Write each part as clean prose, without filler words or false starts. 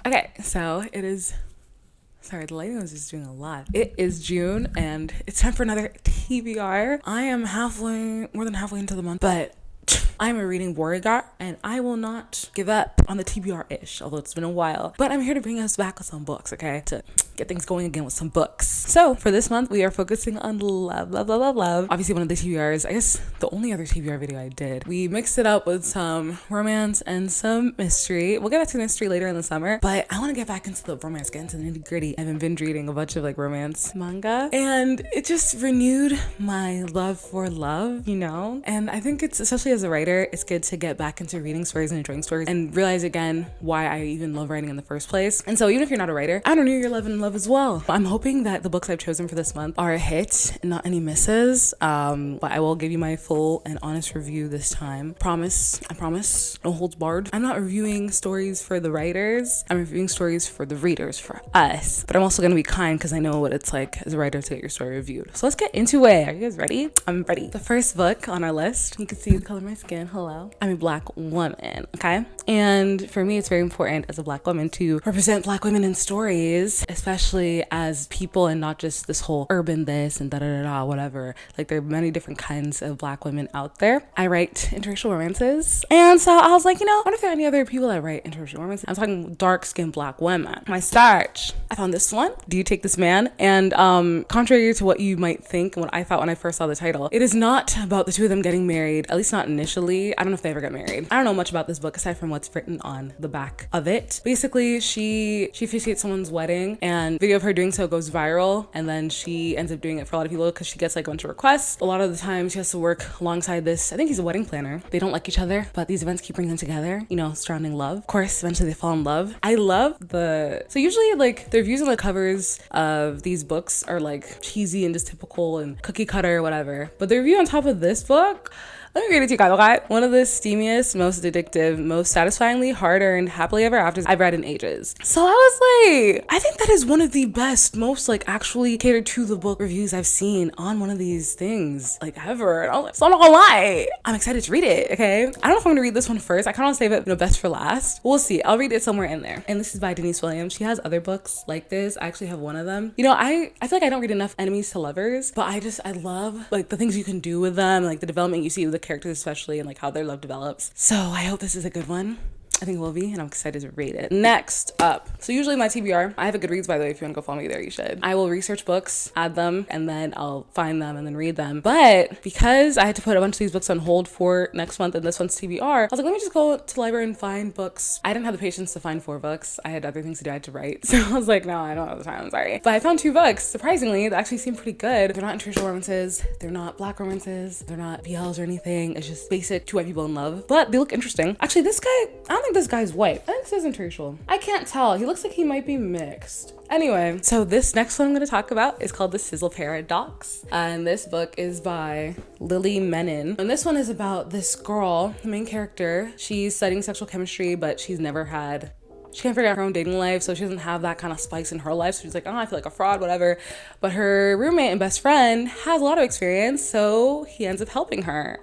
Okay, so it is, sorry, the lighting was just doing a lot. It is June and it's time for another TBR. I am more than halfway into the month, but I'm a reading warrior and I will not give up on the TBR-ish, although it's been a while. But I'm here to bring us back with some books, okay? To get things going again with some books. So for this month, we are focusing on love. Obviously one of the TBRs, I guess the only other TBR video I did. We mixed it up with some romance and some mystery. We'll get back to mystery later in the summer, but I want to get back into the romance, get into the nitty gritty. I've been binge reading a bunch of like romance manga and it just renewed my love for love, you know? And I think it's, especially as a writer, it's good to get back into reading stories and enjoying stories and realize again why I even love writing in the first place. And so even if you're not a writer, I don't know, you're loving love as well. I'm hoping that the books I've chosen for this month are a hit and not any misses. But I will give you my full and honest review this time. I promise, no holds barred. I'm not reviewing stories for the writers. I'm reviewing stories for the readers, for us. But I'm also gonna be kind because I know what it's like as a writer to get your story reviewed. So let's get into it. Are you guys ready? I'm ready. The first book on our list, you can see the color of my skin. Hello. I'm a Black woman, okay? And for me, it's very important as a Black woman to represent Black women in stories, especially as people and not just this whole urban this and da-da-da-da, whatever. Like there are many different kinds of Black women out there. I write interracial romances. And so I was like, you know, I wonder if there are any other people that write interracial romances. I'm talking dark-skinned Black women. My search, I found this one, Do You Take This Man? And contrary to what you might think and what I thought when I first saw the title, it is not about the two of them getting married, at least not initially. I don't know if they ever got married. I don't know much about this book aside from what's written on the back of it. Basically, she officiates someone's wedding and video of her doing so goes viral, and then she ends up doing it for a lot of people because she gets like a bunch of requests. A lot of the time she has to work alongside this, I think he's a wedding planner. They don't like each other, but these events keep bringing them together, you know, surrounding love. Of course, eventually they fall in love. I love so usually like the reviews on the covers of these books are like cheesy and just typical and cookie cutter or whatever, but the review on top of this book, let me read it to you guys, okay? One of the steamiest, most addictive, most satisfyingly hard-earned happily ever afters I've read in ages. So I was like, I think that is one of the best, most like actually catered to the book reviews I've seen on one of these things like ever. And I was like, so I'm not gonna lie, I'm excited to read it, okay? I don't know if I'm gonna read this one first. I kind of want to save it, you know, best for last. We'll see. I'll read it somewhere in there. And this is by Denise Williams. She has other books like this. I actually have one of them. You know, I feel like I don't read enough enemies to lovers, but I love like the things you can do with them, like the development you see with the characters especially, and like how their love develops. So I hope this is a good one. I think it will be, and I'm excited to read it. Next up, so usually my TBR, I have a Goodreads, by the way. If you want to go follow me there, you should. I will research books, add them, and then I'll find them and then read them. But because I had to put a bunch of these books on hold for next month and this one's TBR, I was like, let me just go to the library and find books. I didn't have the patience to find 4 books. I had other things to do. I had to write. So I was like, no, I don't have the time. I'm sorry. But I found 2 books. Surprisingly, they actually seem pretty good. They're not interracial romances. They're not Black romances. They're not BLs or anything. It's just basic 2 white people in love. But they look interesting. Actually, this guy, I don't think this guy's white. I think this is interracial. I can't tell. He looks like he might be mixed. Anyway, so this next one I'm going to talk about is called The Sizzle Paradox. And this book is by Lily Menon. And this one is about this girl, the main character. She's studying sexual chemistry, but she can't figure out her own dating life, so she doesn't have that kind of spice in her life. So she's like, oh, I feel like a fraud, whatever. But her roommate and best friend has a lot of experience, so he ends up helping her.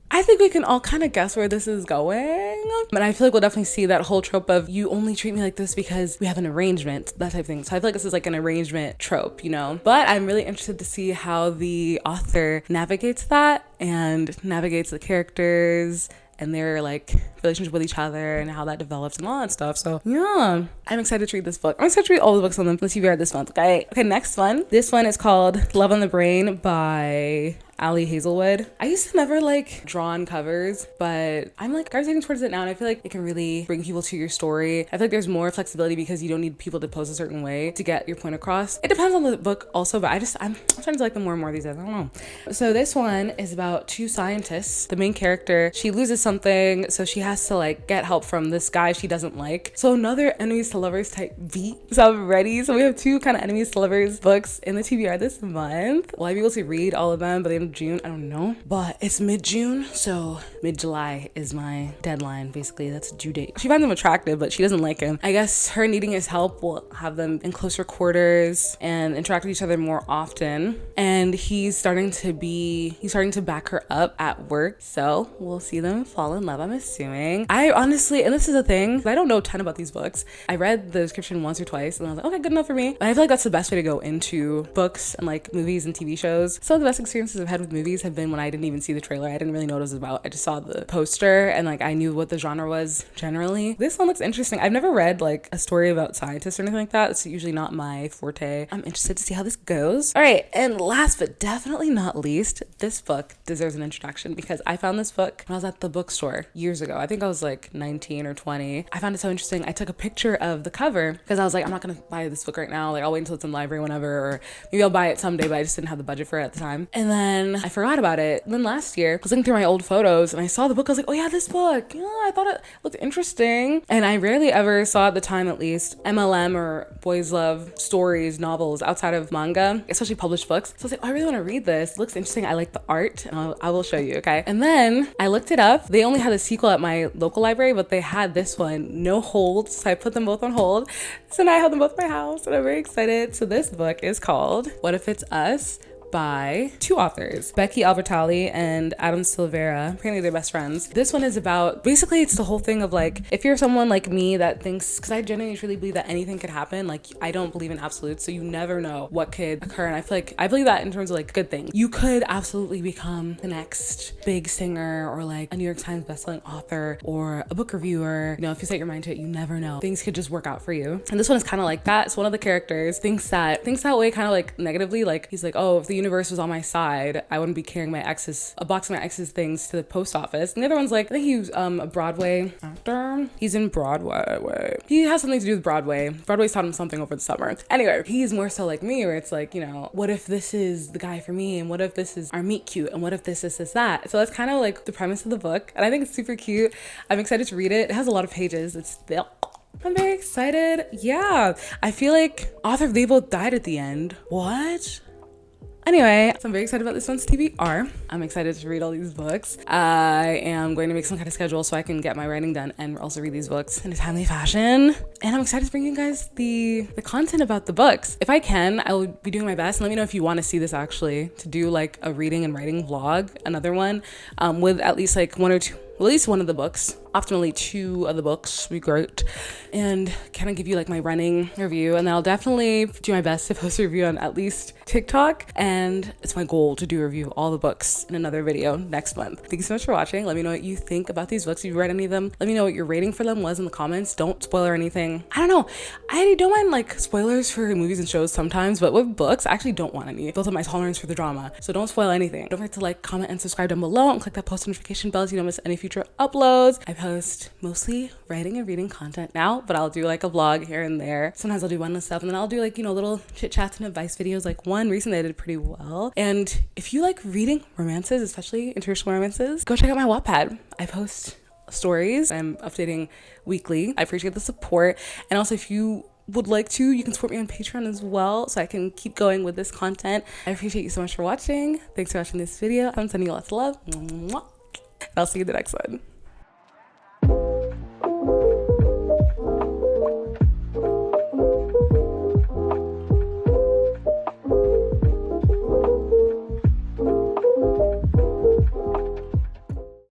I think we can all kind of guess where this is going. But I feel like we'll definitely see that whole trope of you only treat me like this because we have an arrangement, that type of thing. So I feel like this is like an arrangement trope, you know? But I'm really interested to see how the author navigates that and navigates the characters and their like relationship with each other and how that develops and all that stuff. So yeah, I'm excited to read this book. I'm excited to read all the books on the TBR this month. Okay, next one. This one is called Love on the Brain by Ali Hazelwood. I used to never like draw on covers, but I'm like gravitating towards it now, and I feel like it can really bring people to your story. I feel like there's more flexibility because you don't need people to pose a certain way to get your point across. It depends on the book also, but I'm starting to like them more and more these days. I don't know. So this one is about 2 scientists. The main character, she loses something, so she has to like get help from this guy she doesn't like. So another enemies to lovers type beat. So I'm ready. So we have 2 kind of enemies to lovers books in the TBR this month. Well, I'll be able to read all of them, but the end of June, I don't know, but it's mid-June, so mid-July is my deadline. Basically, that's a due date. She finds him attractive, but she doesn't like him. I guess her needing his help will have them in closer quarters and interact with each other more often. And he's starting to back her up at work, so we'll see them fall in love, I'm assuming. I honestly, and this is a thing, I don't know a ton about these books. I read the description once or twice and I was like, okay, good enough for me. But I feel like that's the best way to go into books and like movies and TV shows. Some of the best experiences I've had with movies have been when I didn't even see the trailer. I didn't really know what it was about. I just saw the poster and like I knew what the genre was generally. This one looks interesting. I've never read like a story about scientists or anything like that. It's usually not my forte. I'm interested to see how this goes. All right, and last but definitely not least, this book deserves an introduction because I found this book when I was at the bookstore years ago. I think I was like 19 or 20. I found it so interesting. I took a picture of the cover because I was like, I'm not gonna buy this book right now. Like I'll wait until it's in the library whenever, or maybe I'll buy it someday, but I just didn't have the budget for it at the time. And then I forgot about it. And then last year I was looking through my old photos and I saw the book. I was like, oh yeah, this book. Yeah, I thought it looked interesting. And I rarely ever saw at the time, at least, MLM or boys love stories, novels outside of manga, especially published books. So I was like, oh, I really want to read this. It looks interesting. I like the art, and I will show you, okay? And then I looked it up. They only had a sequel at my local library, but they had this one, no hold. So I put them both on hold. So now I have them both in my house and I'm very excited. So this book is called What If It's Us? By two authors, Becky Albertalli and Adam Silvera. Apparently they're best friends. This one is about, basically it's the whole thing of like, if you're someone like me that thinks, because I genuinely truly believe that anything could happen, like I don't believe in absolutes, so you never know what could occur. And I feel like, I believe that in terms of like good things. You could absolutely become the next big singer or like a New York Times bestselling author or a book reviewer. You know, if you set your mind to it, you never know. Things could just work out for you. And this one is kind of like that. So one of the characters thinks that way kind of like negatively, like he's like, oh, if the universe was on my side, I wouldn't be carrying a box of my ex's things to the post office. And the other one's like, I think he's a Broadway actor. He's in Broadway. He has something to do with Broadway. Broadway's taught him something over the summer. Anyway, he's more so like me, where it's like, you know, what if this is the guy for me? And what if this is our meet cute? And what if this is that? So that's kind of like the premise of the book. And I think it's super cute. I'm excited to read it. It has a lot of pages. I'm very excited. Yeah. I feel like author, they both died at the end. What? Anyway, so I'm very excited about this one's TBR. I'm excited to read all these books. I am going to make some kind of schedule so I can get my writing done and also read these books in a timely fashion. And I'm excited to bring you guys the content about the books. If I can, I will be doing my best. And let me know if you want to see this actually, to do like a reading and writing vlog, another one, with at least like one of the books. Optimally 2 of the books would be great, and kind of give you like my running review. And then I'll definitely do my best to post a review on at least TikTok, and it's my goal to do a review of all the books in another video next month. Thank you so much for watching. Let me know what you think about these books. If you read any of them, let me know what your rating for them was in the comments. Don't spoil anything. I don't know, I don't mind like spoilers for movies and shows sometimes, but with books I actually don't want any. Built up my tolerance for the drama, so don't spoil anything. Don't forget to like, comment, and subscribe down below, and click that post notification bell so you don't miss any future uploads. I post mostly writing and reading content now, but I'll do like a vlog here and there. Sometimes I'll do one stuff, and then I'll do like, you know, little chit chats and advice videos. Like one recently I did pretty well. And if you like reading romances, especially interracial romances, go check out my Wattpad. I post stories. I'm updating weekly. I appreciate the support. And also, if you would like to, you can support me on Patreon as well, so I can keep going with this content. I appreciate you so much for watching. Thanks for watching this video. I'm sending you lots of love. Mwah. And I'll see you in the next one.